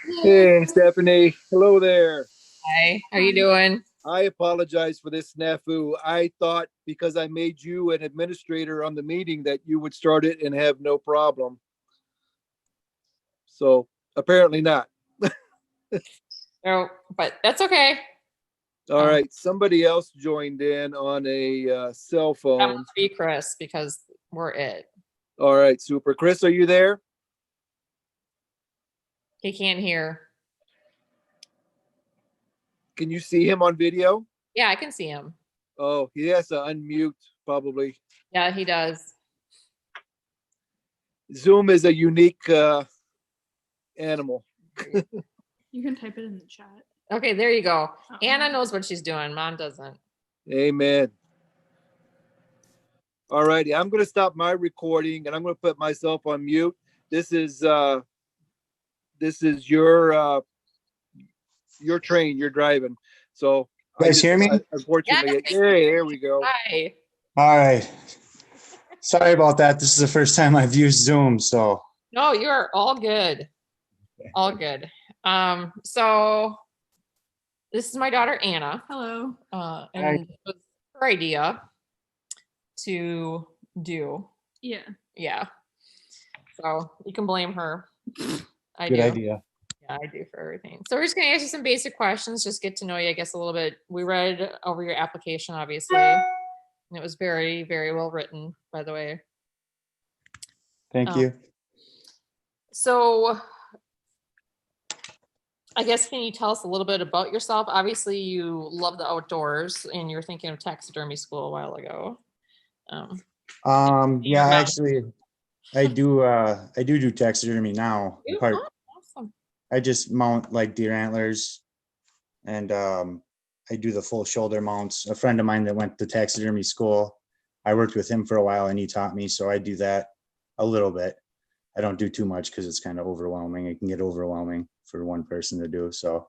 Hey, Stephanie. Hello there. Hi, how you doing? I apologize for this snafu. I thought because I made you an administrator on the meeting that you would start it and have no problem. So apparently not. No, but that's okay. All Um, right. Somebody else joined in on a cell that phone. must be Chris because we're it. All right. Super. Chris, are you there? He can't hear. Can you see him on video? Yeah, I can see him. Oh, he has to unmute probably. Yeah, he does. Zoom is a unique animal. You can type it in the chat. Okay, there you go. Anna knows what she's doing. Mom doesn't. Amen. All righty. I'm going to stop my recording and I'm going to put myself on mute. This is your train. You're driving. So You guys hear me? unfortunately, yeah, there we go. Hi. All right. Sorry about that. This is the first time I've used Zoom, so No, you're all good. All good. So this is my daughter Anna. Hello. And it was her idea to do. Yeah. Yeah. So you can blame her. I good do. idea. Yeah, I do for everything. So we're just gonna ask you some basic questions, just get to know you, I guess, a little bit. We read over your application, obviously. And it was very, very well written, by the way. Thank you. So I guess can you tell us a little bit about yourself? Obviously, you love the outdoors and you're thinking of taxidermy school a while ago. Yeah, actually I do taxidermy now. Oh, awesome. I just mount like deer antlers and I do the full shoulder mounts. A friend of mine that went to taxidermy school, I worked with him for a while and he taught me, so I do that a little bit. I don't do too much because it's kind of overwhelming. It can get overwhelming for one person to do. So,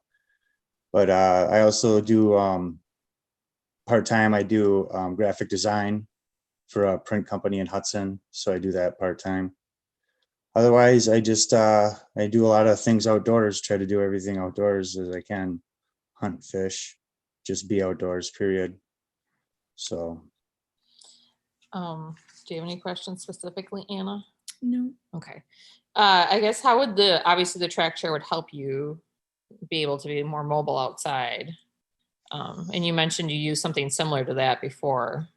but I also do part-time. I do graphic design for a print company in Hudson. So I do that part-time. Otherwise, I just I do a lot of things outdoors, try to do everything outdoors as I can. Hunt, fish, just be outdoors, period. So do you have any questions specifically, Anna? No. Okay. I guess how would obviously the track chair would help you be able to be more mobile outside. And you mentioned you used something similar to that before.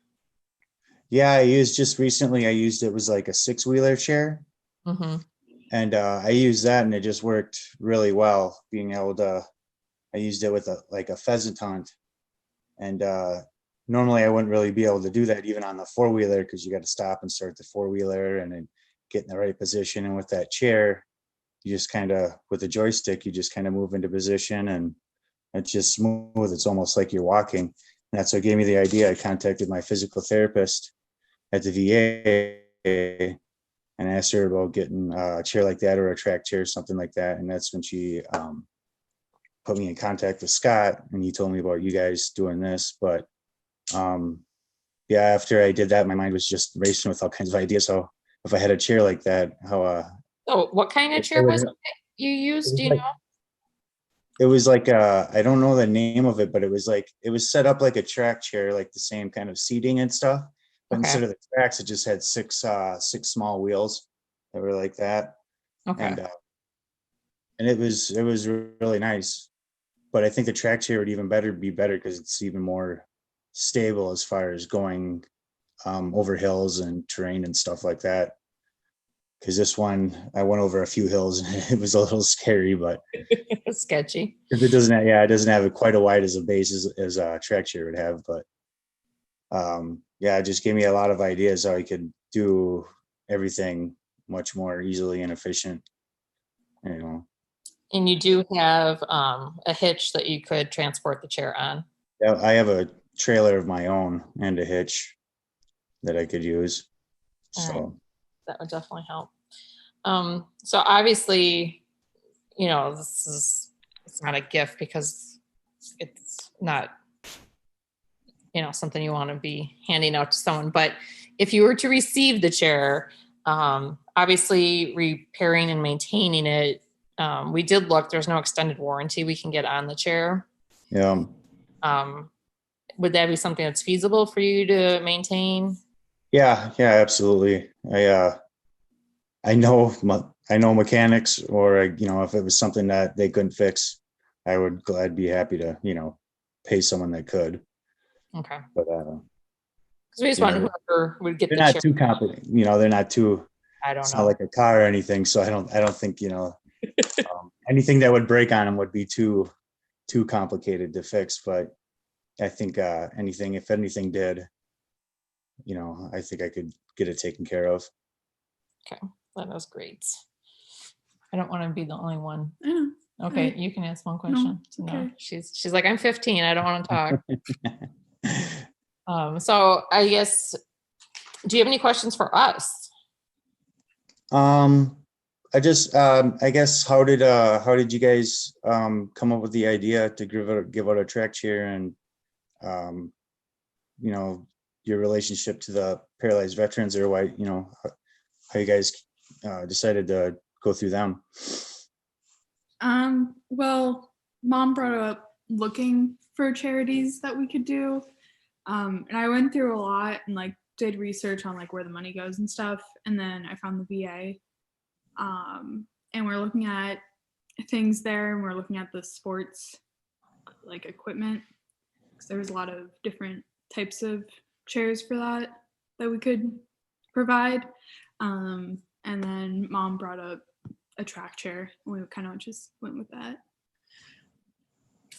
yeah, I used just recently, I used it was like a 6-wheeler chair. Mm-hmm. And I used that and it just worked really well. Being able to, I used it with a pheasant hunt. And normally I wouldn't really be able to do that even on the 4-wheeler because you got to stop and start the 4-wheeler and then get in the right position. And with that chair, you just kind of, with the joystick, you just kind of move into position and it's just smooth. It's almost like you're walking. And that's what gave me the idea. I contacted my physical therapist at the VA and asked her about getting a chair like that or a track chair, something like that. And that's when she put me in contact with Scott and he told me about you guys doing this. But yeah, after I did that, my mind was just racing with all kinds of ideas. So if I had a chair like that, how So what kind of chair was it you used? Do you know? it was like I don't know the name of it, but it was set up like a track chair, like the same kind of seating and stuff. But Okay. instead of the tracks, it just had six small wheels that were like that. Okay. And it was really nice. But I think the track chair would even be better because it's even more stable as far as going over hills and terrain and stuff like that. Because this one, I went over a few hills and it was a little scary, but sketchy. If it doesn't have, it doesn't have it quite a wide as a base as a track chair would have, but yeah, it just gave me a lot of ideas how I could do everything much more easily and efficient. You know. And you do have a hitch that you could transport the chair on. Yeah, I have a trailer of my own and a hitch that I could use. So right. That would definitely help. So obviously, you know, it's not a gift because it's not, you know, something you want to be handing out to someone. But if you were to receive the chair, obviously repairing and maintaining it We did look, there's no extended warranty we can get on the chair. Yeah. Would that be something that's feasible for you to maintain? Yeah, absolutely. I know mechanics, or if it was something that they couldn't fix, I'd be happy to, pay someone that could. Okay. But Because we just you wanted know, whoever would get they're the not chair. too complicated. They're not too. I don't It's know. not like a car or anything, so I don't think anything that would break on them would be too complicated to fix. But I think if anything did, I think I could get it taken care of. Okay, that was great. I don't want to be the only one. I know. Okay, I- you can ask one question. it's okay. She's like, I'm 15. I don't want to talk. So I guess, do you have any questions for us? I guess how did you guys come up with the idea to give out a track chair, and your relationship to the paralyzed veterans, or why how you guys decided to go through them? Well, Mom brought up looking for charities that we could do. And I went through a lot and like did research on like where the money goes and stuff. And then I found the VA. And we're looking at things there, and we're looking at the sports like equipment, because there was a lot of different types of chairs for that we could provide. And then Mom brought up a track chair, and we kind of just went with that.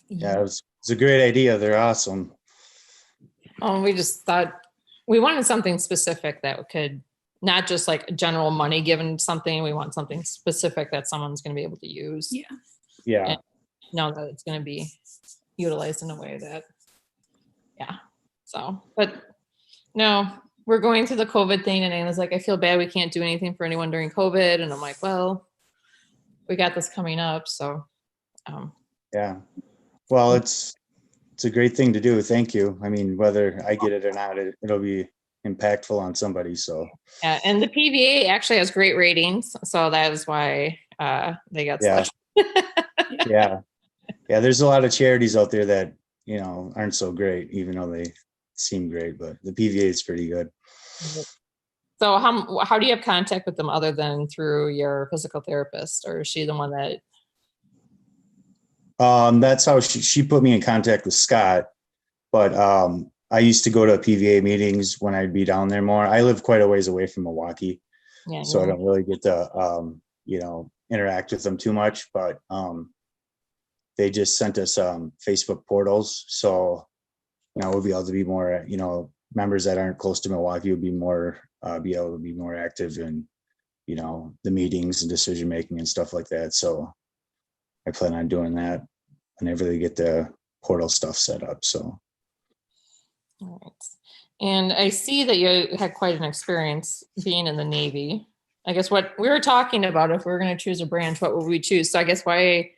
Yeah, it's a great idea. They're awesome. We just thought we wanted something specific that could, not just like general money given something. We want something specific that someone's going to be able to use. Yeah. Yeah. And know that it's going to be utilized in a way that, yeah. So, but no, we're going through the COVID thing, and Anna's like, I feel bad we can't do anything for anyone during COVID. And I'm like, well, we got this coming up. So, Yeah. Well, it's a great thing to do. Thank you. I mean, whether I get it or not, it'll be impactful on somebody. So yeah. And the PVA actually has great ratings. So that is why they got Yeah. such. yeah. There's a lot of charities out there that, aren't so great, even though they seem great, but the PVA is pretty good. So how do you have contact with them other than through your physical therapist, or is she the one that? That's how she put me in contact with Scott, but I used to go to PVA meetings when I'd be down there more. I live quite a ways away from Milwaukee, Yeah, so I don't really get to interact with them too much, but they just sent us Facebook portals, so we'll be able to be more, members that aren't close to Milwaukee would be able to be more active in the meetings and decision making and stuff like that. So I plan on doing that whenever they get the portal stuff set up. So all right. And I see that you had quite an experience being in the Navy. I guess what we were talking about, if we were going to choose a branch, what would we choose? So I guess why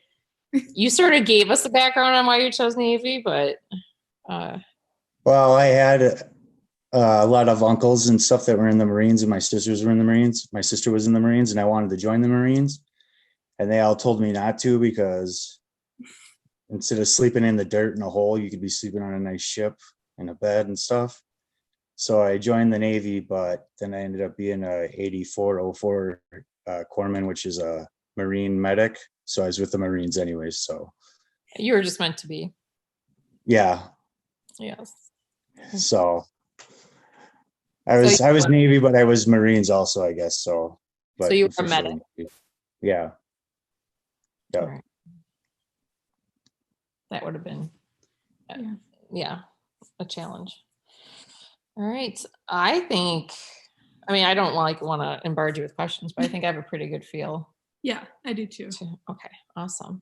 you sort of gave us the background on why you chose Navy, but well, I had a lot of uncles and stuff that were in the Marines, and my sisters were in the Marines. My sister was in the Marines, and I wanted to join the Marines, and they all told me not to, because instead of sleeping in the dirt in a hole, you could be sleeping on a nice ship in a bed and stuff. So I joined the Navy, but then I ended up being a 8404 corpsman, which is a Marine medic. So I was with the Marines anyways. So you were just meant to be. yeah. Yes. So I was Navy, but I was Marines also, I guess. So, but so you were a officially medic. Navy. Yeah. Yeah. All right. That would have been, yeah, a challenge. All right. I don't want to embarrass you with questions, but I think I have a pretty good feel. Yeah, I do too. Okay, awesome.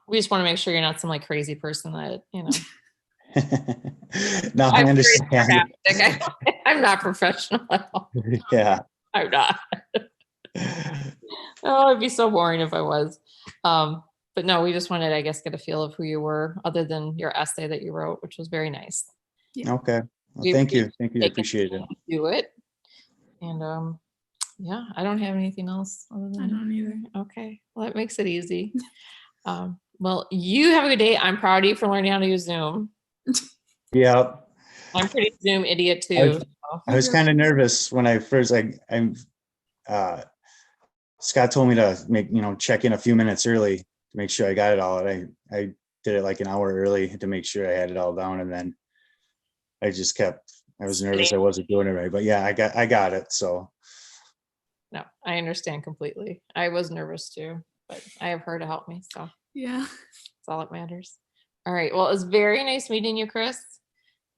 We just want to make sure you're not some like crazy person that, No, I I'm very understand. sarcastic. I'm not professional at all. Yeah. I'm not. Oh, it'd be so boring if I was. But no, we just wanted, I guess, get a feel of who you were, other than your essay that you wrote, which was very nice. Okay. Well, We thank you. I take appreciate it. Do it. And Yeah, I don't have anything else other than I don't either. Okay, well, that makes it easy. Well, you have a good day. I'm proud of you for learning how to use Zoom. Yeah, I'm pretty Zoom idiot I too. was, I was kind of nervous when I first, uh, Scott told me to check in a few minutes early to make sure I got it all. And I did it like an hour early to make sure I had it all down. And then I was nervous I wasn't doing it right, but yeah, I got it. So No, I understand completely. I was nervous too, but I have her to help me, so Yeah. that's all that matters. All right. Well, it was very nice meeting you, Chris.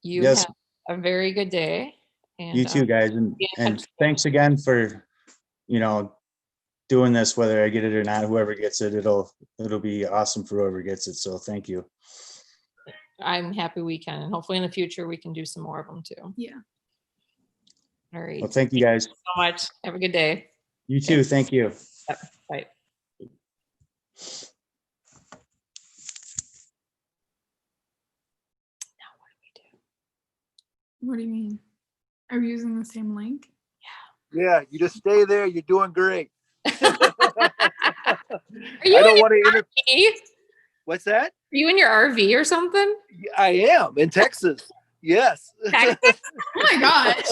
You yes, have a very good day. you And too, guys. be in And touch. thanks again for, doing this, whether I get it or not, whoever gets it, it'll be awesome for whoever gets it. So thank you. I'm happy we can. And hopefully in the future we can do some more of them too. Yeah. All right. Well, thank you guys. So much. Have a good day. You too. Thank you. Bye. What do you mean? Are we using the same link? Yeah, you just stay there. You're doing great. Are I you don't in want to your RV? What's that? Are you in your RV or something? I am in Texas. Yes. Texas? Oh my gosh.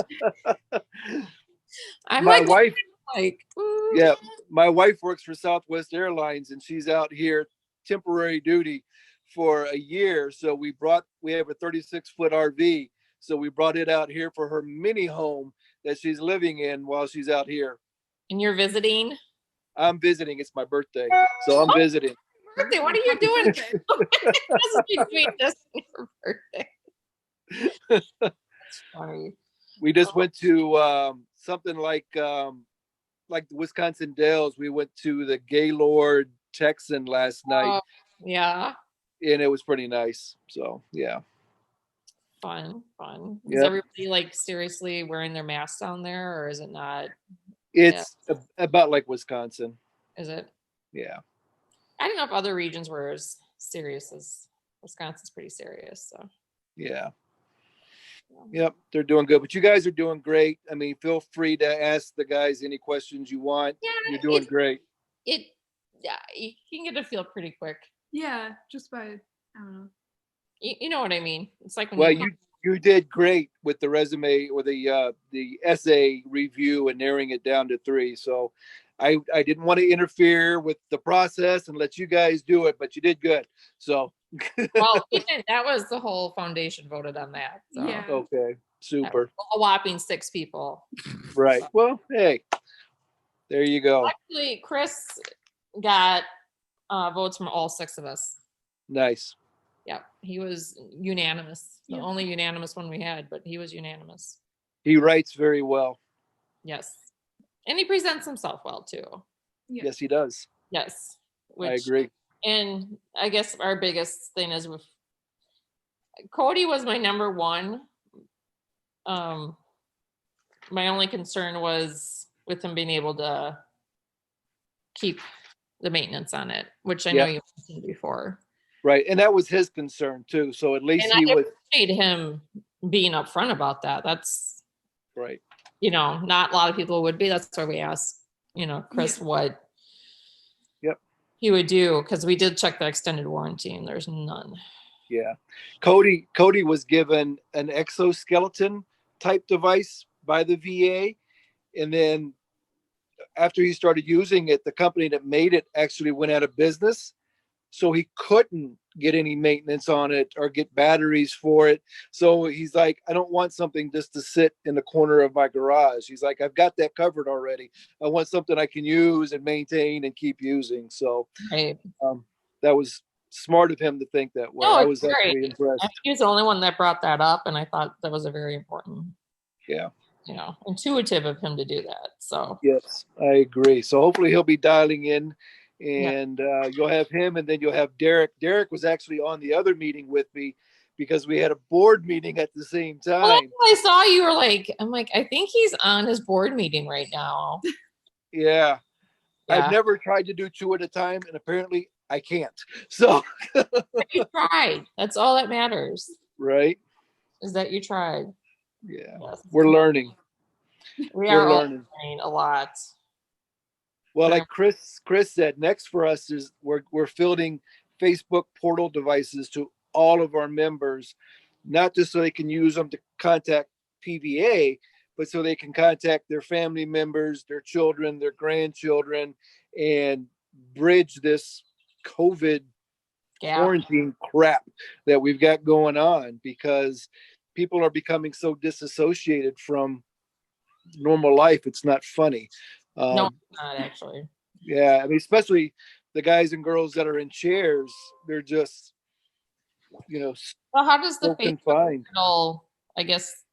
I'm My like, wife, mm. yeah, my wife works for Southwest Airlines and she's out here temporary duty for a year. So we have a 36-foot RV. So we brought it out here for her mini home that she's living in while she's out here. And you're visiting? I'm visiting. It's my birthday. So I'm visiting. Birthday, what are you doing? Between this and your birthday. That's funny. We just went to something like the Wisconsin Dells. We went to the Gaylord Texan last night, Yeah. and it was pretty nice. So yeah, Fun. Is Yep. everybody like seriously wearing their masks down there, or is it not? it's about like Wisconsin. Is it? Yeah, I don't know if other regions were as serious as Wisconsin's pretty serious. So yeah. Yep, they're doing good. But you guys are doing great. I mean, feel free to ask the guys any questions you want. Yeah, You're doing great. Yeah, you can get a feel pretty quick. Yeah, just by, I don't know. You know what I mean? It's like when Well, you did great with the resume or the essay review and narrowing it down to 3. So I didn't want to interfere with the process and let you guys do it, but you did good. So well, that was the whole foundation voted on that. So. Yeah. okay, super. A whopping 6 people. Right. Well, hey, there you go. Actually, Chris got votes from all 6 of us. Nice. Yeah, he was unanimous. The Yeah. only unanimous one we had, but he was unanimous. He writes very well. Yes. And he presents himself well too. Yeah. Yes, he does. Yes. I agree. And I guess our biggest thing is with Cody was my number 1. My only concern was with him being able to keep the maintenance on it, which I know you mentioned before. Right. And that was his concern too. So at least And he I was appreciate him being upfront about that. That's right. Not a lot of people would be. That's why we asked, Chris what he would do, because we did check the extended warranty and there's none. Yeah. Cody was given an exoskeleton type device by the VA. And then after he started using it, the company that made it actually went out of business. So he couldn't get any maintenance on it or get batteries for it. So he's like, I don't want something just to sit in the corner of my garage. He's like, I've got that covered already. I want something I can use and maintain and keep using. So Right. That was smart of him to think that way. No, I it's was great. actually impressed. He was the only one that brought that up, and I thought that was a very important, intuitive of him to do that. So Yes, I agree. So hopefully he'll be dialing in, and you'll have him, and then you'll have Derek. Derek was actually on the other meeting with me because we had a board meeting at the same time. Well, I saw you were like, I'm like, I think he's on his board meeting right now. Yeah. I've never tried to do 2 at a time, and apparently I can't. So you tried. That's all that matters. Right. Is that you tried. Yeah. Yes. We're learning. We We're are all learning. learning a lot. Well, Very- like Chris said, next for us is we're fielding Facebook portal devices to all of our members, not just so they can use them to contact PVA, but so they can contact their family members, their children, their grandchildren, and bridge this COVID Yeah. quarantine crap that we've got going on, because people are becoming so disassociated from normal life. It's not funny. No, it's not actually. Yeah, I mean, especially the guys and girls that are in chairs, they're just, Well, how does the so Facebook confined. portal, I guess,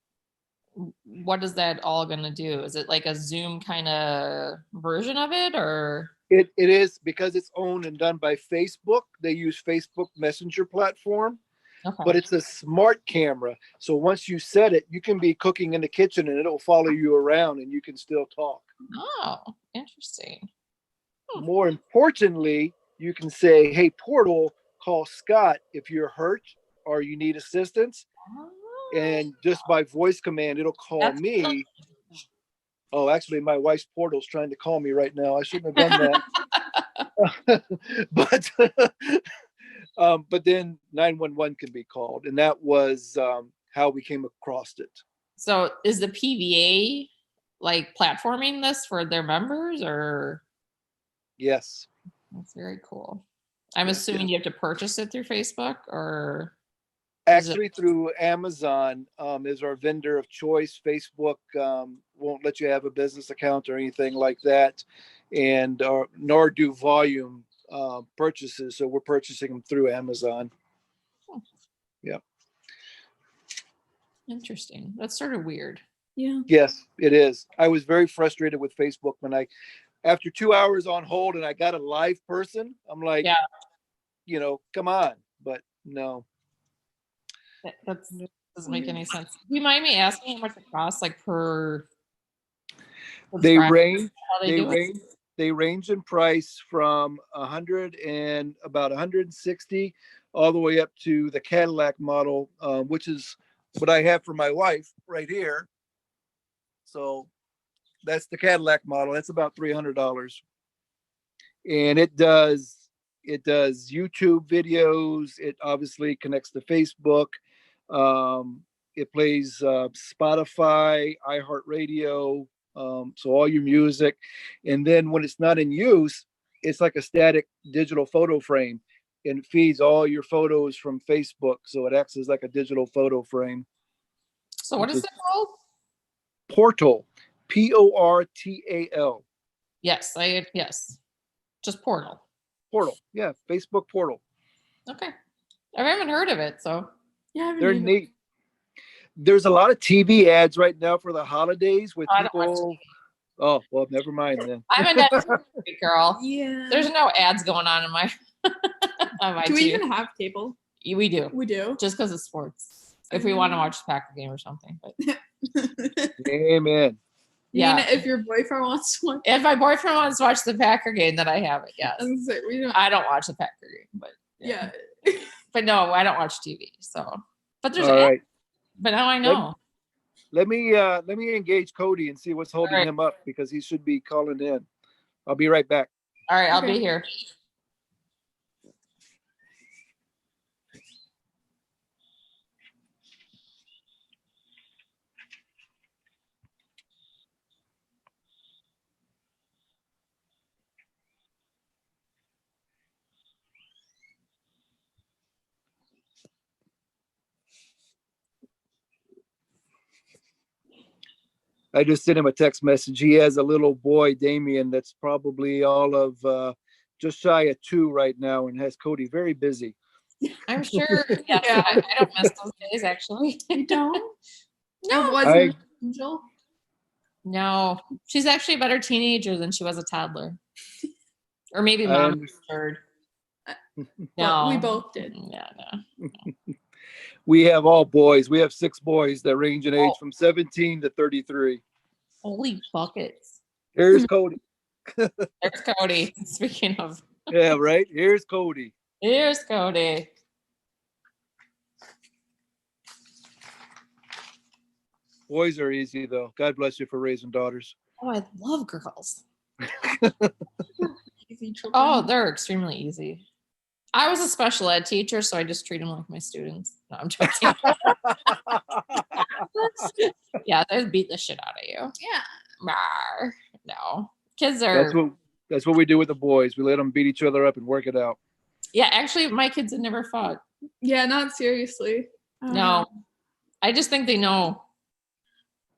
what is that all going to do? Is it like a Zoom kind of version of it, or? It is, because it's owned and done by Facebook. They use Facebook Messenger platform, Okay. but it's a smart camera. So once you set it, you can be cooking in the kitchen and it'll follow you around and you can still talk. Oh, interesting. More importantly, you can say, hey, portal, call Scott if you're hurt or you need assistance. And just by voice command, it'll call That's me. Oh, actually, my wife's portal's trying to call me right now. I shouldn't have done that. But then 911 can be called, and that was how we came across it. So is the PVA like platforming this for their members, or? Yes. That's very cool. I'm Yes, assuming you have to purchase it through Facebook, or? Actually, through Amazon is our vendor of choice. Facebook won't let you have a business account or anything like that, and nor do volume purchases. So we're purchasing them through Amazon. Yeah. Interesting. That's sort of weird. Yeah. Yes, it is. I was very frustrated with Facebook when after 2 hours on hold and I got a live person, I'm like, Yeah. Come on. But no. That doesn't make any sense. Do you mind me asking how much it costs, like per? They subscriber? range. How they do it? They range in price from 100 and about 160 all the way up to the Cadillac model, which is what I have for my wife right here. So that's the Cadillac model. That's about $300, and it does YouTube videos. It obviously connects to Facebook. It plays Spotify, iHeartRadio, so all your music. And then when it's not in use, it's like a static digital photo frame, and it feeds all your photos from Facebook. So it acts as like a digital photo frame. So what is it called? Portal, Portal. Yes, yes, just Portal. Portal, yeah, Facebook Portal. Okay, I haven't heard of it, so Yeah, I haven't They're either. neat. There's a lot of TV ads right now for the holidays with I don't watch people. Oh, well, never mind then. I'm a Netflix girl. Yeah. There's no ads going on in my. on my Do we TV. even have cable? We do, We do. just because it's sports. If we want to watch the Packer game or something, but Amen. yeah. If your boyfriend wants to watch, If my boyfriend wants to watch the Packer game, then I have it. Yes. we don't. I don't watch the Packer game, but Yeah. but no, I don't watch TV. So, but there's All right. but now I know. Let me engage Cody and see what's holding right. him up, because he should be calling in. I'll be right back. All right, I'll Okay. be here. I just sent him a text message. He has a little boy, Damien, that's probably all of just shy of 2 right now, and has Cody very busy. I'm sure. Yeah, Yeah. I don't miss those days actually. You don't? No, Wasn't Angel? no, she's actually a better teenager than she was a toddler, or maybe I mom understand. third. Well, No, we both did. Yeah, no. We have all boys. We have 6 boys that range in age Oh. from 17 to 33. Holy buckets! Here's Cody. There's Cody. Speaking of, Yeah, right. Here's Cody. here's Cody. Boys are easy though. God bless you for raising daughters. Oh, I love girls. Easy children. Oh, they're extremely easy. I was a special ed teacher, so I just treat them like my students. No, I'm joking. Yeah, they beat the shit out of you. Yeah. Rawr. No, kids are. That's what we do with the boys. We let them beat each other up and work it out. Yeah, actually, my kids had never fought. Yeah, not seriously. No, I just think they know.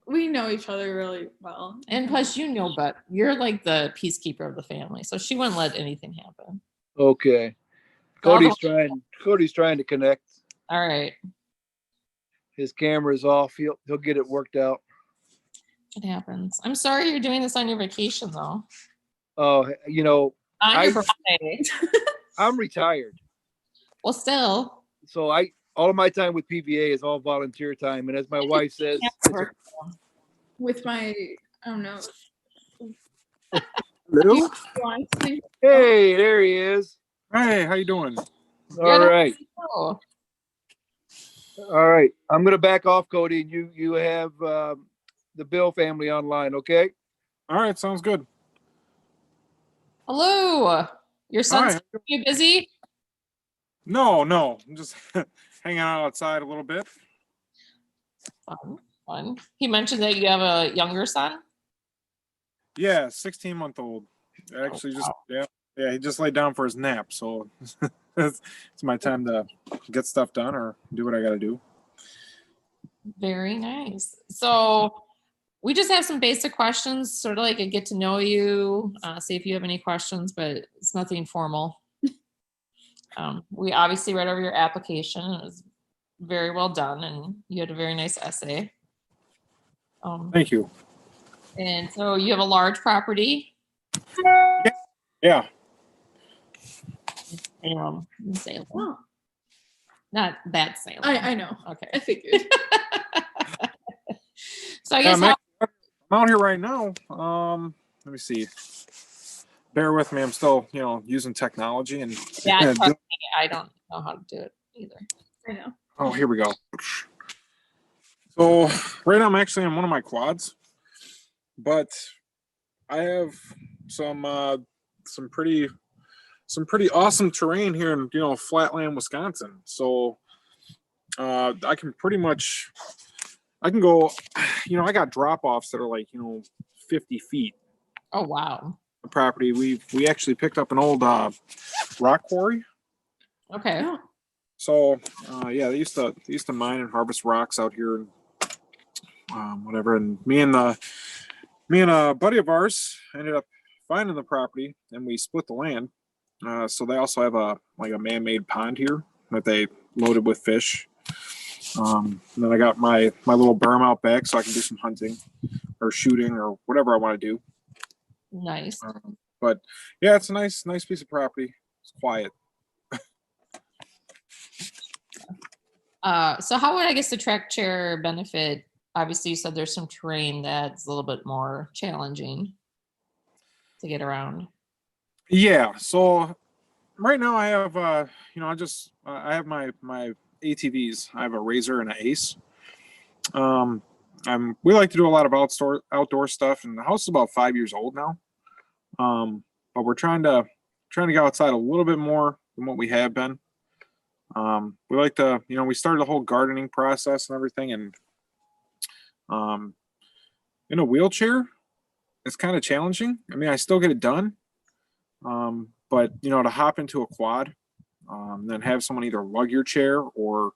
We know each other really well. And plus, you know, but you're like the peacekeeper of the family, so she wouldn't let anything happen. Okay. Cody's trying to connect. All right, His camera's off. He'll get it worked out. it happens. I'm sorry you're doing this on your vacation, though. Oh, you know, On your birthday. I'm retired. Well, still. So all of my time with PVA is all volunteer time. And as my wife says, With my, I don't know. Hello? Hey, there he is. Hey, how you doing? All right. Oh, All right. I'm going to back off, Cody. And you have the Bill family online, okay? All right, sounds good. hello. Your son's Hi. you busy? No, I'm just hanging out outside a little bit. Fun. He mentioned that you have a younger son. Yeah, 16-month-old. Actually, just yeah, he just laid down for his nap, so it's my time to get stuff done or do what I got to do. Very nice. So we just have some basic questions, sort of like a get to know you, see if you have any questions, but it's nothing formal. We obviously read over your application. It was very well done, and you had a very nice essay. Thank you. And so you have a large property. Yeah. In Salem. Oh, Not that Salem. I know. Okay. I figured. So I guess I'm out here right now. Let me see. Bear with me. I'm still, using technology and yeah, trust me, I don't know how to do it either. I know. Oh, here we go. So right now I'm actually on one of my quads, but I have some pretty awesome terrain here in flatland Wisconsin. So I can go. I got drop offs that are like 50 feet. Oh wow. The property we actually picked up an old rock quarry. Okay. Oh, So yeah, they used to mine and harvest rocks out here and whatever. And me and a buddy of ours ended up finding the property, and we split the land. So they also have a man-made pond here that they loaded with fish. And then I got my little berm out back so I can do some hunting or shooting or whatever I want to do. Nice. But yeah, it's a nice piece of property. It's quiet. So how would I guess the track chair benefit? Obviously, you said there's some terrain that's a little bit more challenging to get around. Yeah. So right now I have I have my ATVs. I have a Razor and an Ace. We like to do a lot of outdoor stuff, and the house is about 5 years old now. But we're trying to get outside a little bit more than what we have been. We like to, we started the whole gardening process and everything, and in a wheelchair, it's kind of challenging. I mean, I still get it done, but to hop into a quad, then have someone either lug your chair or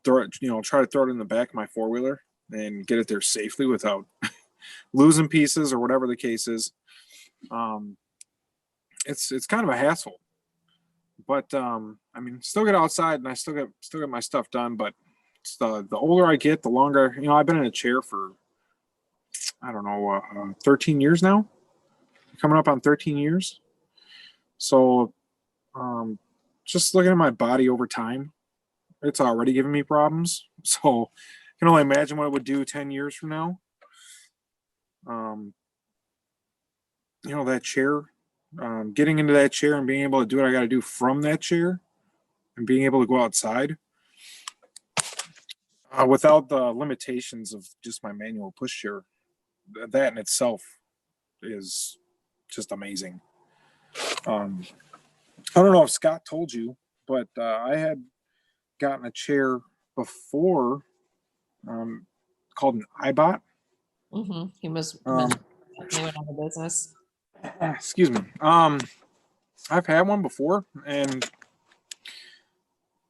throw it, try to throw it in the back of my four-wheeler and get it there safely without losing pieces or whatever the case is. It's kind of a hassle, but I mean, still get outside and I still get my stuff done. But it's the older I get, the longer, I've been in a chair for, I don't know, 13 years now, coming up on 13 years. So just looking at my body over time, it's already giving me problems. So I can only imagine what it would do 10 years from now. That chair, getting into that chair and being able to do what I got to do from that chair and being able to go outside. without the limitations of just my manual push chair, that in itself is just amazing. I don't know if Scott told you, but I had gotten a chair before, called an iBot. He was Um, he went out of business. Excuse me. I've had one before, and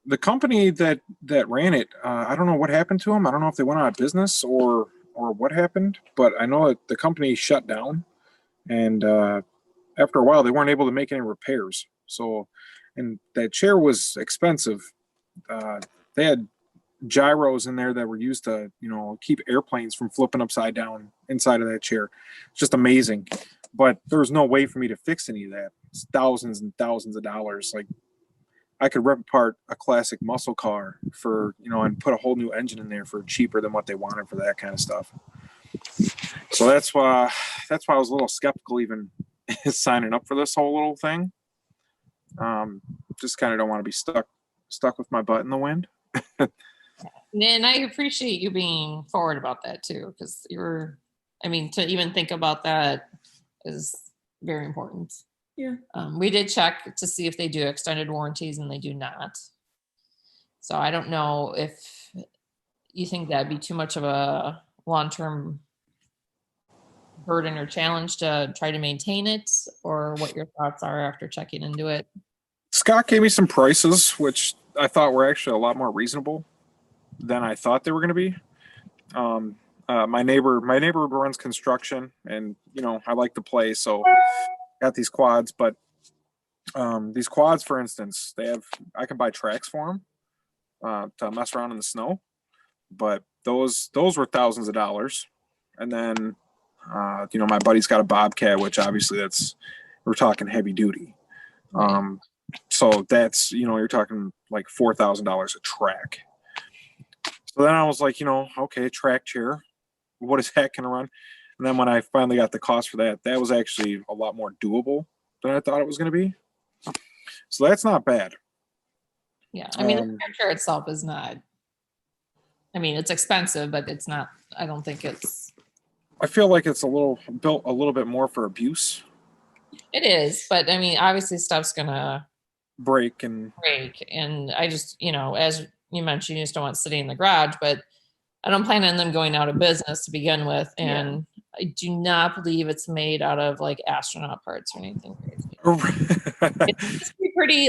the company that ran it, I don't know what happened to them. I don't know if they went out of business or what happened, but I know that the company shut down, and after a while, they weren't able to make any repairs. So, and that chair was expensive. They had gyros in there that were used to, keep airplanes from flipping upside down inside of that chair. It's just amazing. But there was no way for me to fix any of that. It's thousands and thousands of dollars. Like, I could rip apart a classic muscle car for, and put a whole new engine in there for cheaper than what they wanted for that kind of stuff. So that's why I was a little skeptical even signing up for this whole little thing. Just kind of don't want to be stuck with my butt in the wind. And I appreciate you being forward about that too, because to even think about that is very important. Yeah. We did check to see if they do extended warranties, and they do not. So I don't know if you think that'd be too much of a long-term burden or challenge to try to maintain it, or what your thoughts are after checking into it. Scott gave me some prices, which I thought were actually a lot more reasonable than I thought they were going to be. My neighbor runs construction, and I like to play, so got these quads. But these quads, for instance, I can buy tracks for them to mess around in the snow. But those were thousands of dollars. And then my buddy's got a Bobcat, which obviously we're talking heavy duty. So that's you're talking like $4,000 a track. So then I was like, okay, track chair, what is that going to run? And then when I finally got the cost for that was actually a lot more doable than I thought it was going to be. So that's not bad. Yeah, the chair itself is not. It's expensive, but it's not. I don't think it's. I feel like it's built a little bit more for abuse. It is, but obviously stuff's gonna break, and I just, as you mentioned, you just don't want it sitting in the garage, but I don't plan on them going out of business to begin with, and I do not believe it's made out of like astronaut parts or anything crazy. It's pretty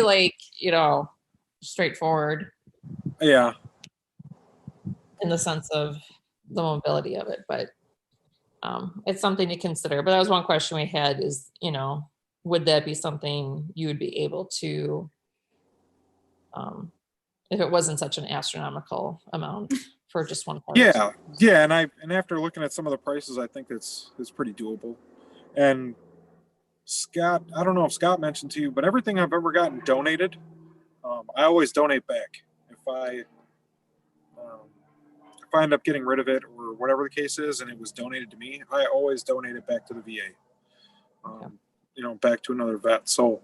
straightforward. Yeah. In the sense of the mobility of it, but it's something to consider. But that was one question we had is, would that be something you would be able to, if it wasn't such an astronomical amount for just one part? Yeah, and after looking at some of the prices, I think it's pretty doable. And Scott, I don't know if Scott mentioned to you, but everything I've ever gotten donated, I always donate back. If I end up getting rid of it or whatever the case is, and it was donated to me, I always donate it back to the VA, back to another vet. So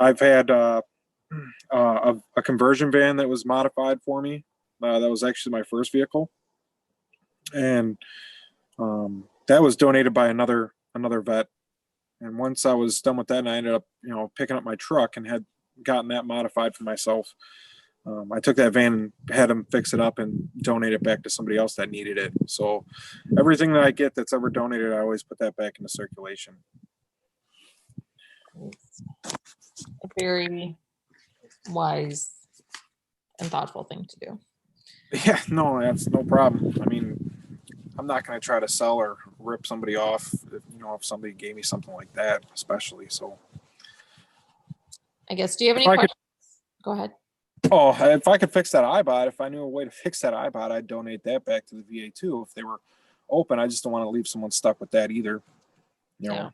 I've had a conversion van that was modified for me. That was actually my first vehicle. And that was donated by another vet. And once I was done with that, and I ended up, picking up my truck and had gotten that modified for myself, I took that van and had them fix it up and donate it back to somebody else that needed it. So everything that I get that's ever donated, I always put that back into circulation. It's a very wise and thoughtful thing to do. Yeah, no, that's no problem. I'm not going to try to sell or rip somebody off, if somebody gave me something like that, especially. So I guess, do you have any questions? Go ahead. Oh, if I could fix that iBot, if I knew a way to fix that iBot, I'd donate that back to the VA too. If they were open, I just don't want to leave someone stuck with that either. Yeah.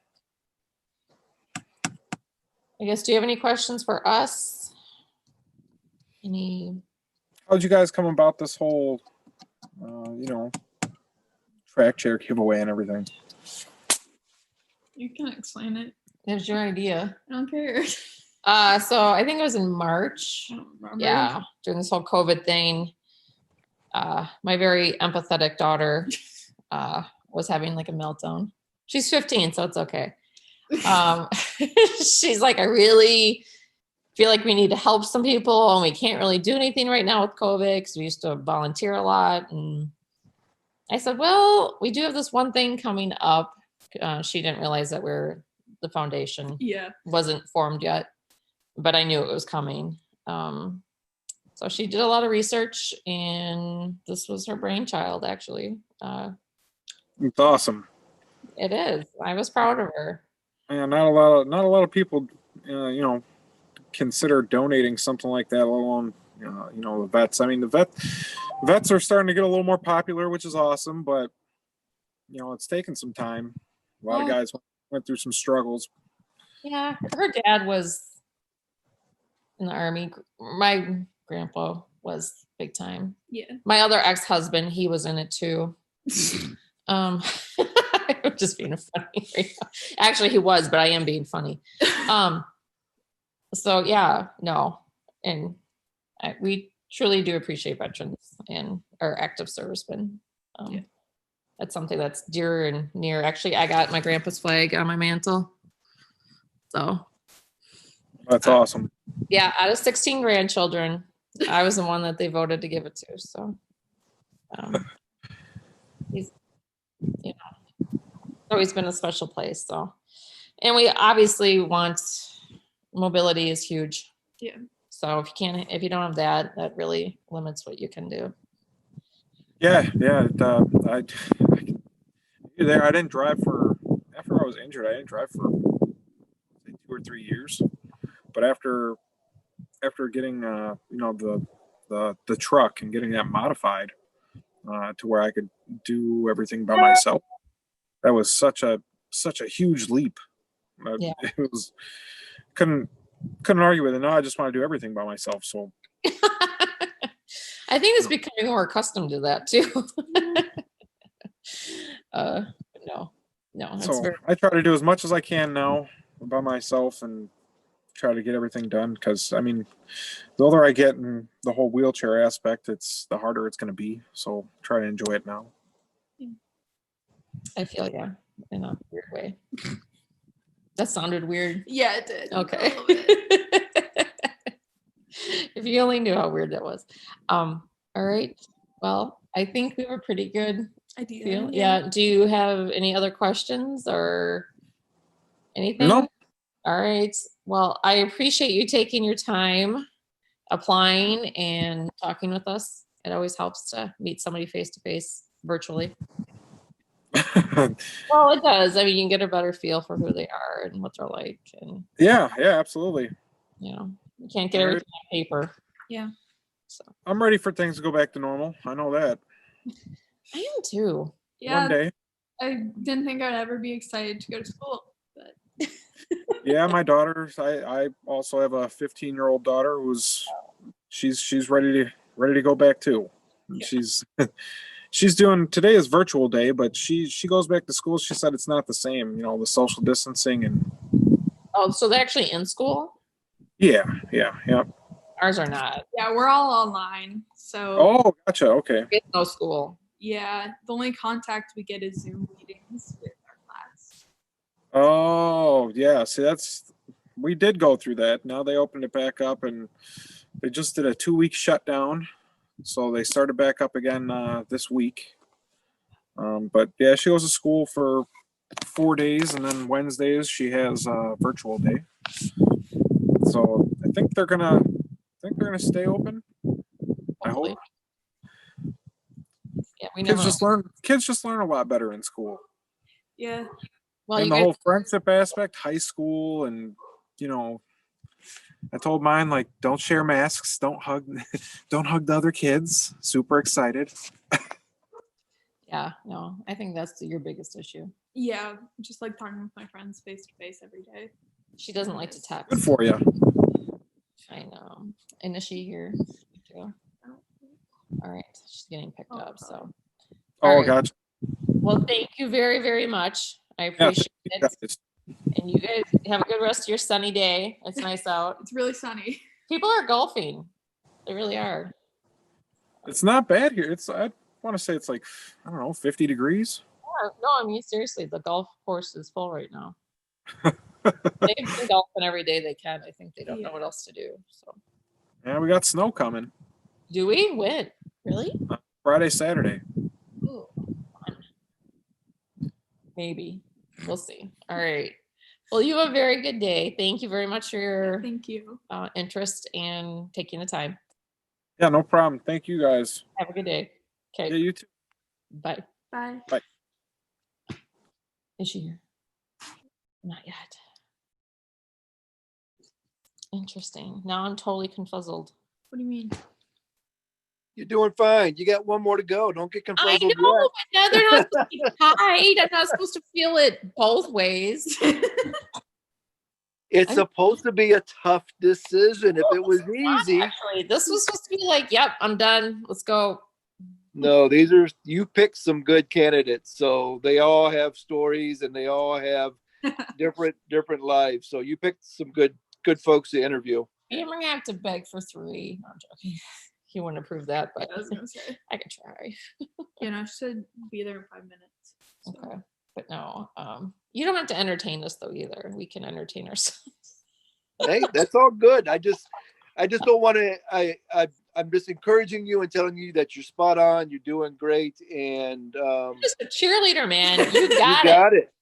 I guess, do you have any questions for us? How'd you guys come about this whole, track chair giveaway and everything? You can explain it. It was your idea. I don't care. So I think it was in March. I don't remember. Yeah, during this whole COVID thing. my very empathetic daughter was having like a meltdown. She's 15, so it's okay. She's like, I really feel like we need to help some people, and we can't really do anything right now with COVID because we used to volunteer a lot. And I said, well, we do have this one thing coming up. She didn't realize that the foundation Yeah. wasn't formed yet, but I knew it was coming. So she did a lot of research, and this was her brainchild, actually. It's awesome. It is. I was proud of her. Yeah, not a lot of people, consider donating something like that, let alone, the vets. I mean, the vets are starting to get a little more popular, which is awesome, but it's taken some time. A lot of guys went through some struggles. Yeah, her dad was in the Army. My grandpa was big time. Yeah. My other ex-husband, he was in it too. I'm just being funny right now. Actually, he was, but I am being funny. So yeah, no, and we truly do appreciate veterans and our active servicemen. Yeah. That's something that's dear and near. Actually, I got my grandpa's flag on my mantle. So That's awesome. yeah, out of 16 grandchildren, I was the one that they voted to give it to. So he's, always been a special place. So, and we obviously want, mobility is huge. Yeah. So if you don't have that, that really limits what you can do. Yeah. I didn't drive after I was injured. I didn't drive for 2 or 3 years, but after getting the truck and getting that modified to where I could do everything by myself, that was such a huge leap. Yeah. It was couldn't argue with it. No, I just want to do everything by myself. So I think it's becoming more accustomed to that too. No, it's so very, I try to do as much as I can now by myself and try to get everything done, because I mean, the older I get in the whole wheelchair aspect, the harder it's going to be. So try to enjoy it now. I feel, yeah, in a weird way. That sounded weird. Yeah, it did. Okay. A little bit. If you only knew how weird that was. All right. Well, I think we were pretty good. Idea. Yeah. Do you have any other questions or anything? No. All right. Well, I appreciate you taking your time applying and talking with us. It always helps to meet somebody face to face virtually. Well, it does. I mean, you can get a better feel for who they are and what they're like. And, Yeah, absolutely. you can't get everything on paper. Yeah. So I'm ready for things to go back to normal. I know that. I am too. Yeah. One day. I didn't think I'd ever be excited to go to school, but Yeah, my daughter. I also have a 15-year-old daughter she's ready to go back too. Yeah. She's doing, today is virtual day, but she goes back to school. She said it's not the same, the social distancing and. Oh, so they're actually in school? Yeah. Ours are not. yeah, we're all online. So Oh, gotcha. Okay. It's no school. yeah, the only contact we get is Zoom meetings with our class. Oh, yeah. See, we did go through that. Now they opened it back up, and they just did a 2-week shutdown. So they started back up again this week. But yeah, she goes to school for 4 days, and then Wednesdays she has a virtual day. So I think they're gonna stay open. I Hopefully. hope. Yeah, we never. Kids just learn a lot better in school. Yeah. Well, And you the guys, whole friendship aspect, high school, and I told mine, like, don't share masks, don't hug the other kids. Super excited. yeah, no, I think that's your biggest issue. Yeah, just like talking with my friends face to face every day. She doesn't like to Good text. for you. I know. And is she here? Too? All right, she's getting picked Oh, up. So, Oh, All right. gotcha. well, thank you very, very much. I Yeah, appreciate thank you it. guys. And you guys have a good rest of your sunny day. It's nice out. It's really sunny. People are golfing. They really are. It's not bad here. I want to say it's like, I don't know, 50 degrees. No, I mean, seriously, the golf course is full right now. They've been golfing every day they can. I think they don't know what else to do. So, Yeah, we got snow coming do we? When? Really? Friday, Saturday. Ooh, fun. Maybe. We'll see. All right. Well, you have a very good day. Thank you very much for your Thank you. interest and taking the time. Yeah, no problem. Thank you guys. Have a good day. Yeah, Okay. you too. Bye. Bye. Is she here? Not yet. Interesting. Now I'm totally confuzzled. What do you mean? You're doing fine. You got one more to go. Don't get I confuzzled know, yet. but now they're not supposed to be tied. I'm not supposed to feel it both ways. It's I'm- supposed to be a tough decision. If it was easy, Actually, this was supposed to be like, yep, I'm done. Let's go. no, you picked some good candidates. So they all have stories and they all have different lives. So you picked some good folks to interview. I'm gonna have to beg for 3. No, I'm joking. He wouldn't approve that, but I was gonna say. I could try. You know, she said be there in 5 minutes. So. Okay. But no, you don't have to entertain us though either. We can entertain ourselves. Hey, that's all good. I just don't want to. I'm just encouraging you and telling you that you're spot on. You're doing great, and Just a cheerleader, man. You you got it. got it.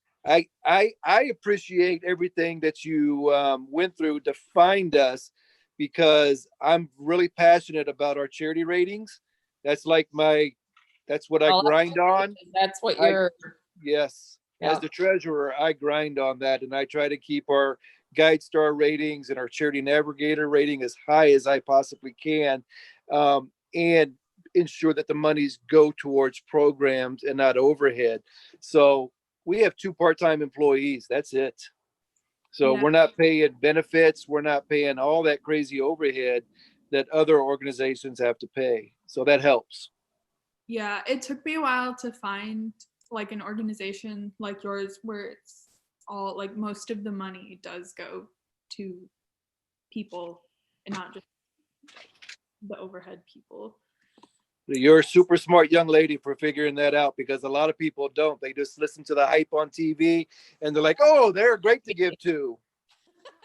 I appreciate everything that you went through to find us, because I'm really passionate about our charity ratings. That's like that's what I Well, grind on. That's what I- you're. Yes. Yeah. As the treasurer, I grind on that, and I try to keep our GuideStar ratings and our Charity Navigator rating as high as I possibly can, and ensure that the monies go towards programs and not overhead. So we have 2 part-time employees. That's it. So Yeah. we're not paying benefits. We're not paying all that crazy overhead that other organizations have to pay. So that helps. Yeah, it took me a while to find like an organization like yours where it's all like most of the money does go to people and not just like, the overhead people. You're a super smart young lady for figuring that out, because a lot of people don't. They just listen to the hype on TV and they're like, oh, they're great to give to.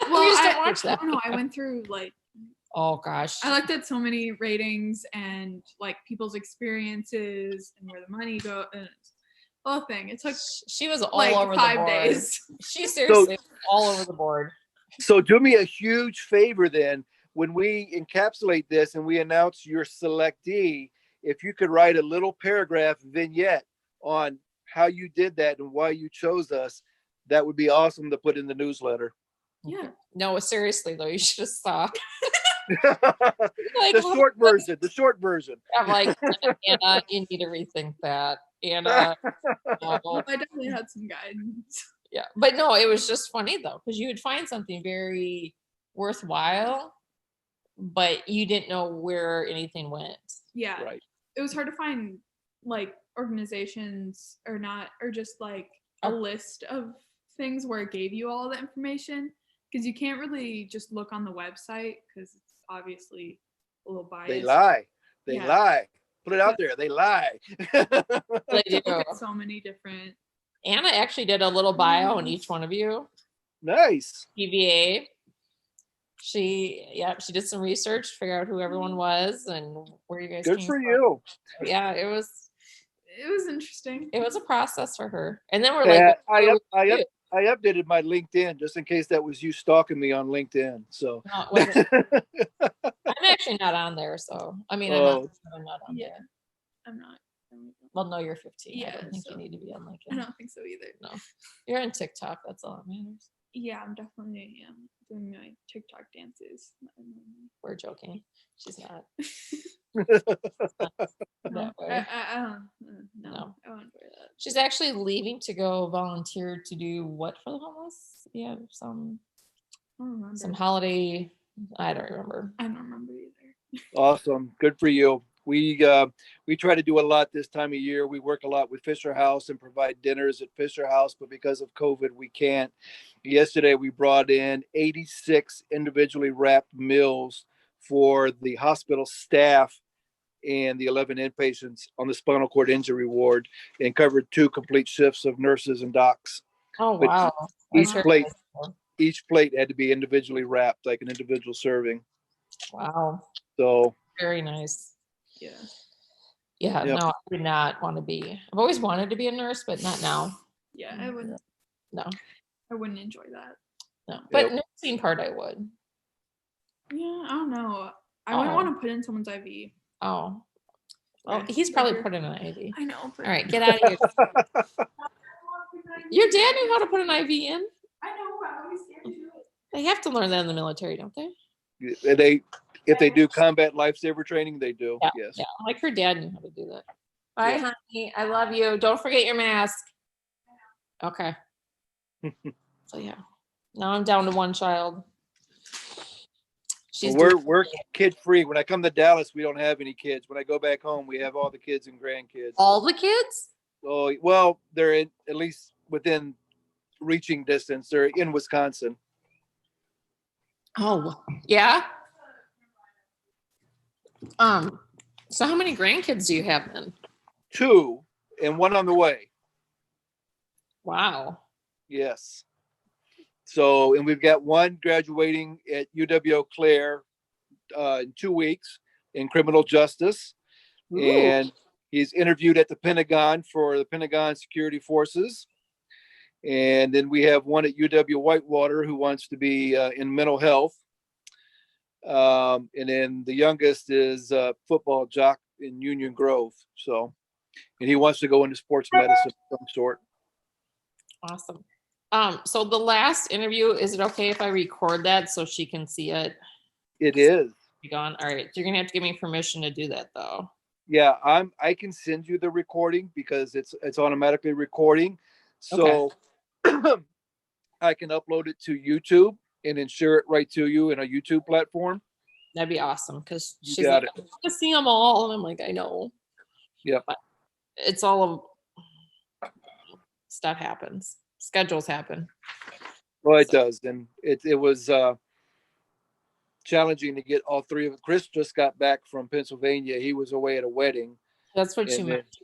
We just don't watch I that. don't know. I went through like Oh gosh. I looked at so many ratings and like people's experiences and where the money go and the whole thing. It took She was all like over the 5 board. days. She seriously was all over the board. So do me a huge favor then, when we encapsulate this and we announce your selectee, if you could write a little paragraph vignette on how you did that and why you chose us, that would be awesome to put in the newsletter. Yeah. No, seriously though, you should have saw. The short version, I'm like, Anna, you need to rethink that. Anna, no. I definitely had some guidance. Yeah, but no, it was just funny though, because you would find something very worthwhile, but you didn't know where anything went. Yeah. Right. It was hard to find like organizations or not, or just like a Oh. list of things where it gave you all the information, because you can't really just look on the website because it's obviously a little biased. They lie. They Yeah. lie. Put it out there. They lie. They do. Look at so many different. Anna actually did a little bio on each one of you. Nice. PVA. She did some research, figure out who everyone was and where you guys Good came for from. you. Yeah, it was Interesting. a process for her. And then we're Yeah, like, I updated my LinkedIn just in case that was you stalking me on LinkedIn. So no, it wasn't. I'm actually not on there, so I mean, Oh. I'm not on Yeah. there. I'm not. Well, no, you're 15. I Yeah, don't think so- you need to be on I LinkedIn. don't think so either. You're on TikTok. That's all that matters. Yeah, I'm definitely doing my TikTok dances. We're joking. She's not. No, That way. I don't. No, No. I won't wear that. She's actually leaving to go volunteer to do what for the homeless? Yeah, some I don't remember. holiday. I don't remember. I don't remember either. awesome. Good for you. We try to do a lot this time of year. We work a lot with Fisher House and provide dinners at Fisher House, but because of COVID, we can't. Yesterday, we brought in 86 individually wrapped meals for the hospital staff and the 11 inpatients on the spinal cord injury ward, and covered 2 complete shifts of nurses and docs. Oh, But wow. each That's very plate- nice. Each plate had to be individually wrapped, like an individual serving. Wow. So Very nice. Yeah. Yeah, Yep. no, I would not want to be. I've always wanted to be a nurse, but not now. Yeah, I wouldn't. No, I wouldn't enjoy that. no. But Yep. nursing part, I would. Yeah, I don't know. I wouldn't Oh. want to put in someone's IV. Oh. Oh, Right. he's probably Like put in an IV. I know, but All right, get out of here. Your dad knew how to put an IV in. I know, but I'm always scared to do it. They have to learn that in the military, don't they? if they do combat lifesaver training, they do. Yes. Yeah, like her dad knew how to do that. Bye, Yeah. honey. I love you. Don't forget your mask. Okay. So yeah, now I'm down to 1 child. She's Well, we're kid free. When I come to Dallas, we don't have any kids. When I go back home, we have all the kids and grandkids. all the kids. Oh, well, they're at least within reaching distance. They're in Wisconsin. Oh, yeah. So how many grandkids do you have then? 2 and 1 on the way. Wow. Yes. So, and we've got 1 graduating at UW Eau Claire in 2 weeks in criminal justice. Ooh. And he's interviewed at the Pentagon for the Pentagon Security Forces. And then we have 1 at UW Whitewater who wants to be in mental health. And then the youngest is a football jock in Union Grove. So, and he wants to go into sports medicine of some sort. Awesome. So the last interview, is it okay if I record that so she can see it? It is. You gone? All right. You're gonna have to give me permission to do that though. Yeah, I can send you the recording because it's automatically recording. So I can upload it to YouTube and then share it right to you in a YouTube platform. That'd be awesome because You she's got like, I want to see them all, and I'm like, I know. Yep. But it's all of stuff happens. Schedules happen. Well, it does. And it was challenging to get all 3 of it. Chris just got back from Pennsylvania. He was away at a wedding. That's what And you then- meant.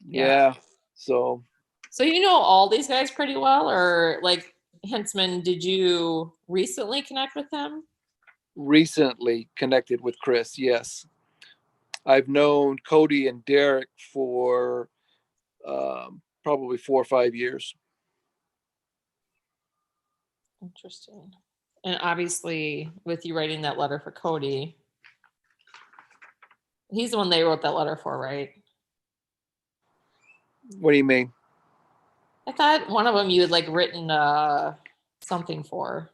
Yeah. So So you know all these guys pretty well, or like Hintzman? Did you recently connect with him? recently connected with Chris. Yes. I've known Cody and Derek for probably 4 or 5 years. Interesting. And obviously, with you writing that letter for Cody, he's the one they wrote that letter for, right? What do you mean? I thought one of them you had like written something for.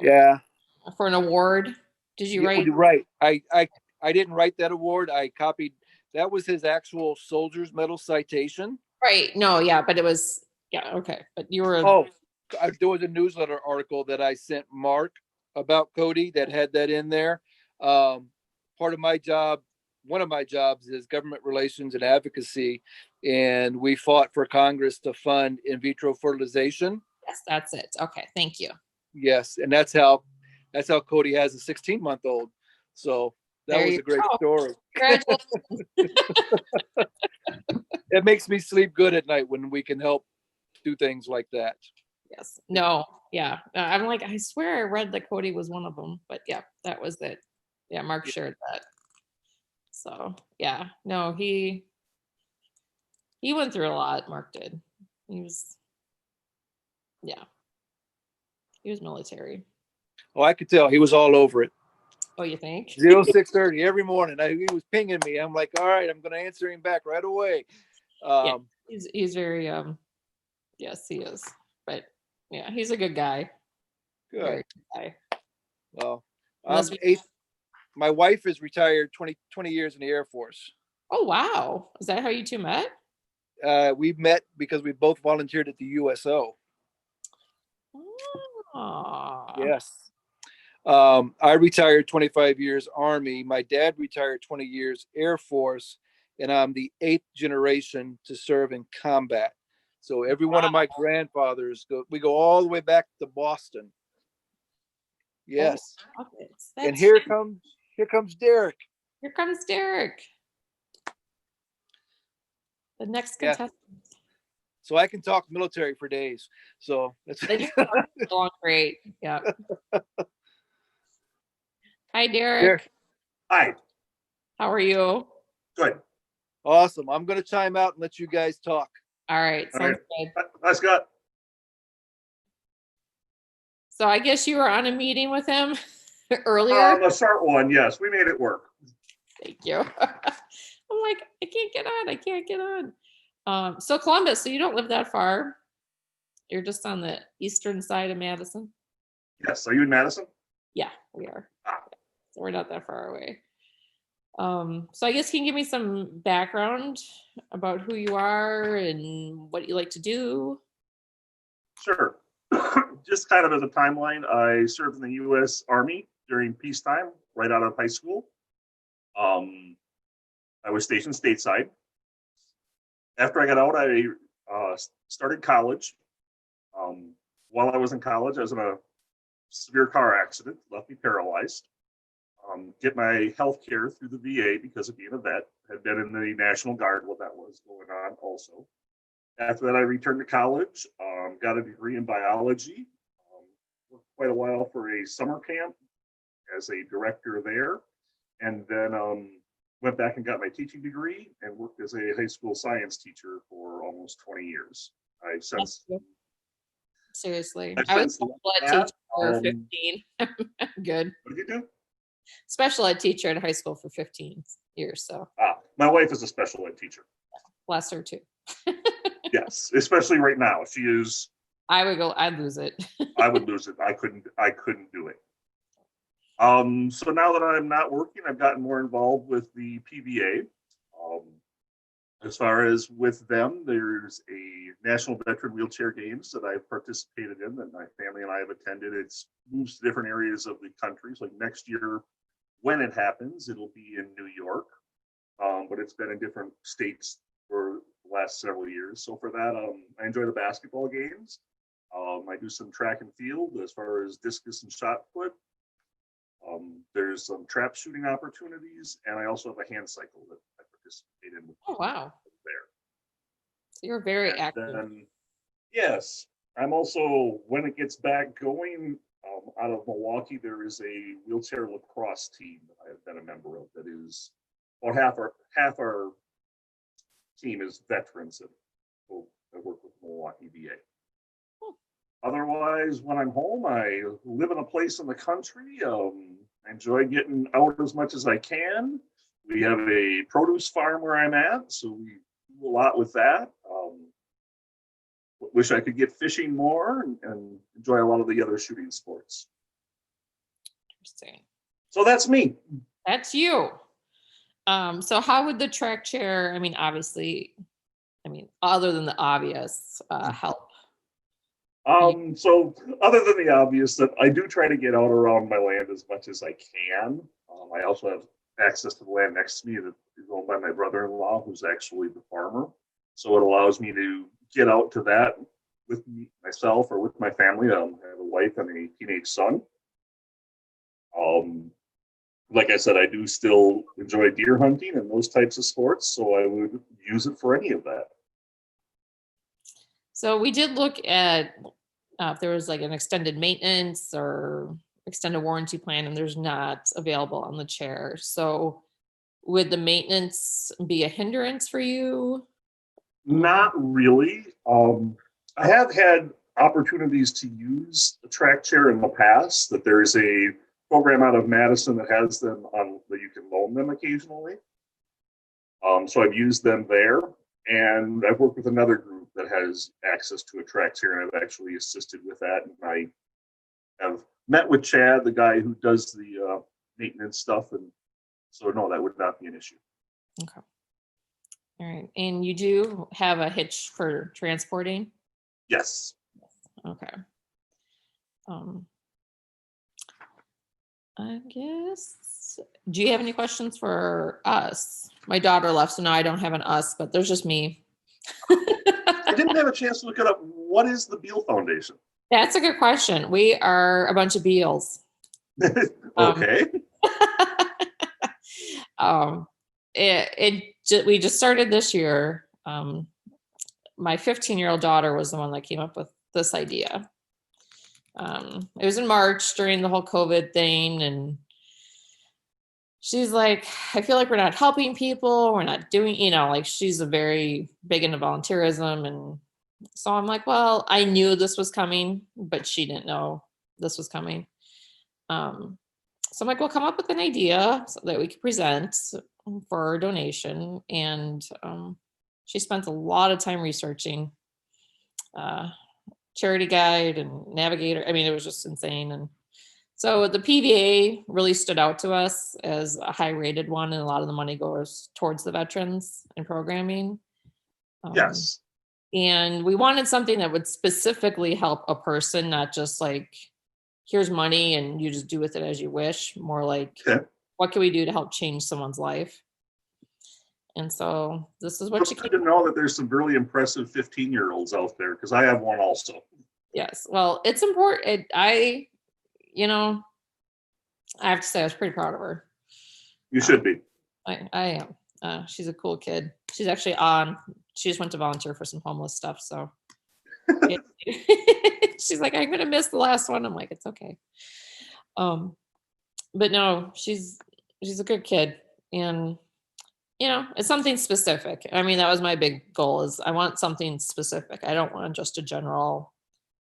Yeah. For an award. Did you Yeah, write? you're right. I didn't write that award. I copied. That was his actual Soldier's Medal citation. Right. No, yeah, but it was, yeah, okay. But you were, Oh, there was a newsletter article that I sent Mark about Cody that had that in there. Part of my job, one of my jobs is government relations and advocacy. And we fought for Congress to fund in vitro fertilization. yes, that's it. Okay, thank you. Yes. And that's how Cody has a 16-month-old. So that There was you a great go. story. Congratulations. It makes me sleep good at night when we can help do things like that. Yes. No, yeah. I'm like, I swear I read that Cody was one of them, but yeah, that was it. Yeah, Mark shared that. So yeah, no, he went through a lot. Mark did. He was military. Oh, I could tell he was all over it. Oh, you think? 0630 every morning. He was pinging me. I'm like, all right, I'm going to answer him back right away. He's very yes, he is. But yeah, he's a good guy. Good. Very good guy. Well, Unless my wife is retired 20 years in the Air Force. Oh wow. Is that how you two met? We met because we both volunteered at the USO. Oh. Yes. I retired 25 years Army. My dad retired 20 years Air Force, and I'm the 8th generation to serve in combat. So every one of my grandfathers we go all the way back to Boston. Yes. Okay. And here comes Here comes Derek. Here comes Derek. The next Yeah. contestant. So I can talk military for days. So that's They do go on great. Yeah. Hi, Derek. Derek. Hi, How are you? good. Awesome. I'm going to chime out and let you guys talk. All right. All Sounds right. good. Hi, Scott. So I guess you were on a meeting with him earlier. A short one, yes, we made it work. Thank you. I'm like, I can't get on. I can't get on. So Columbus, so you don't live that far. You're just on the eastern side of Madison. Yes, are you in Madison? Yeah, we are. Ah. So we're not that far away. So I guess can you give me some background about who you are and what you like to do? Sure. Just kind of as a timeline, I served in the U.S. Army during peacetime, right out of high school. I was stationed stateside. After I got out, I started college. While I was in college, I was in a severe car accident, left me paralyzed. Get my health care through the VA because of being a vet, had been in the National Guard while that was going on also. After that, I returned to college, got a degree in biology, worked quite a while for a summer camp as a director there, and then went back and got my teaching degree and worked as a high school science teacher for almost 20 years. I've since Seriously. I've I was since a special ed left teacher for that, 15. Good. what did you do? Special ed teacher at high school for 15 years. So My wife is a special ed teacher. bless her too. Yes, especially right now. She is. I'd lose it. I would lose it. I couldn't do it. So now that I'm not working, I've gotten more involved with the PBA. As far as with them, there's a National Veteran Wheelchair Games that I've participated in that my family and I have attended. It's moves to different areas of the country. So like next year, when it happens, it'll be in New York. But it's been in different states for the last several years. So for that, I enjoy the basketball games. I do some track and field as far as discus and shot put. There's some trap shooting opportunities, and I also have a hand cycle that I participate in. Oh, wow. There. So you're very And active. then, yes, I'm also, when it gets back going, out of Milwaukee, there is a wheelchair lacrosse team that I have been a member of that is, well, half our team is veterans, and so I work with Milwaukee VA. Otherwise, when I'm home, I live in a place in the country. I enjoy getting out as much as I can. We have a produce farm where I'm at, so we do a lot with that. Wish I could get fishing more and enjoy a lot of the other shooting sports. Interesting. So that's me. That's you. So how would the track chair, obviously, other than the obvious, help? So other than the obvious, that I do try to get out around my land as much as I can. I also have access to the land next to me that is owned by my brother-in-law, who's actually the farmer. So it allows me to get out to that with myself or with my family. I have a wife and a teenage son. Like I said, I do still enjoy deer hunting and those types of sports, so I would use it for any of that. So we did look at if there was like an extended maintenance or extended warranty plan, and there's not available on the chair. So would the maintenance be a hindrance for you? Not really. I have had opportunities to use the track chair in the past, that there is a program out of Madison that has them on, that you can loan them occasionally. So I've used them there, and I've worked with another group that has access to a track chair, and I've actually assisted with that. And I have met with Chad, the guy who does the maintenance stuff, and so no, that would not be an issue. Okay. All right. And you do have a hitch for transporting? Yes. Okay. I guess, do you have any questions for us? My daughter left, so now I don't have an us, but there's just me. I didn't have a chance to look it up. What is the Beal Foundation? That's a good question. We are a bunch of Beals. Okay. We just started this year. My 15-year-old daughter was the one that came up with this idea. It was in March during the whole COVID thing, and she's like, I feel like we're not helping people. We're not doing, like she's a very big into volunteerism. And so I'm like, well, I knew this was coming, but she didn't know this was coming. So I'm like, we'll come up with an idea so that we could present for a donation. And she spent a lot of time researching Charity Guide and Navigator. I mean, it was just insane. And so the PVA really stood out to us as a high rated one, and a lot of the money goes towards the veterans and programming. Yes. And we wanted something that would specifically help a person, not just like, here's money and you just do with it as you wish. More like, Okay. what can we do to help change someone's life? And so this is what It's good to know that there's some really impressive 15-year-olds out there, because I have one also. Yes. Well, it's important. I have to say I was pretty proud of her. You should be. I am. She's a cool kid. She's actually she just went to volunteer for some homeless stuff. So she's like, I'm going to miss the last one. I'm like, it's okay. But no, she's a good kid. And, it's something specific. I mean, that was my big goal, is I want something specific. I don't want just a general,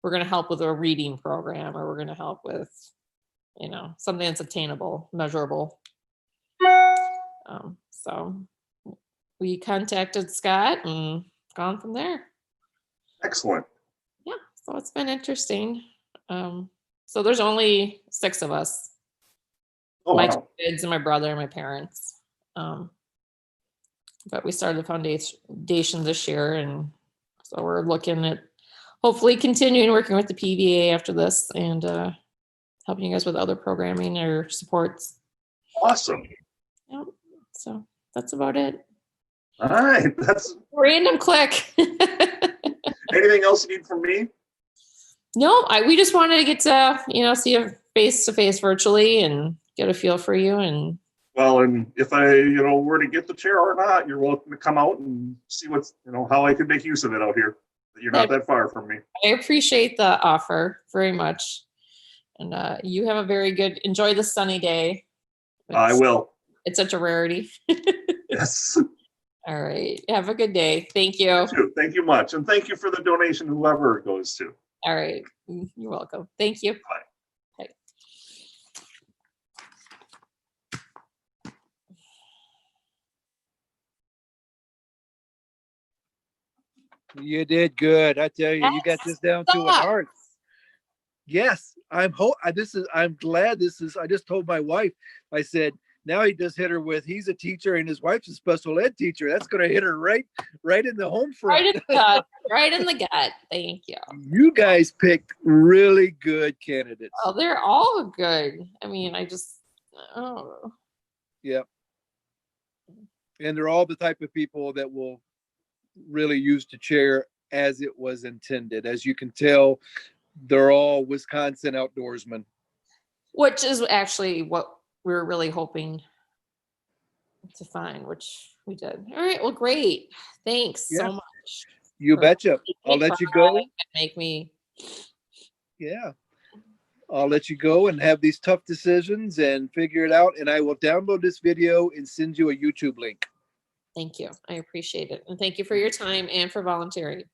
we're going to help with a reading program, or we're going to help with, something that's attainable, measurable. So we contacted Scott and gone from there. Excellent. Yeah, so it's been interesting. So there's only 6 of us. Oh, My wow. 2 kids and my brother and my parents. But we started the foundation this year, and so we're looking at hopefully continuing working with the PVA after this, and helping you guys with other programming or supports. Awesome. Yep. So that's about it. All right. That's Random click. anything else you need from me? No, we just wanted to get to, see you face to face virtually and get a feel for you. And Well, and if I, were to get the chair or not, you're welcome to come out and see what's, how I could make use of it out here. You're not that far from me. I appreciate the offer very much. And you have a very good, enjoy the sunny day. I will. It's such a rarity. Yes. All right. Have a good day. Thank you. Thank you much. And thank you for the donation, whoever it goes to. All right. You're welcome. Thank you. Bye. Bye. You did good. I tell you, you got this down to an art. Yes, I'm glad this is, I just told my wife, I said, now he just hit her with, he's a teacher and his wife's a special ed teacher. That's going to hit her right in the home front. Right in the gut. Right in the gut. Thank you. You guys picked really good candidates. Oh, they're all good. I mean, Yep. And they're all the type of people that will really use the chair as it was intended. As you can tell, they're all Wisconsin outdoorsmen. Which is actually what we were really hoping to find, which we did. All right. Well, great. Thanks so much. You betcha. I'll let you go. Make me. Yeah. I'll let you go and have these tough decisions and figure it out. And I will download this video and send you a YouTube link. Thank you. I appreciate it. And thank you for your time and for volunteering.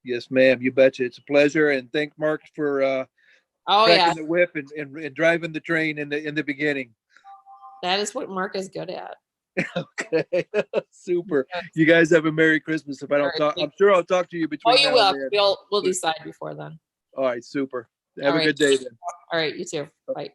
Yes, ma'am. You betcha. It's a pleasure. And thank Mark for cracking the whip and driving the train in the beginning. That is what Mark is good at. Okay. Super. You guys have a Merry Christmas. If I don't talk, I'm sure I'll talk to you between you now and will. then. We'll decide before then. All right. Super. Have a good day then. All right. You too. Bye.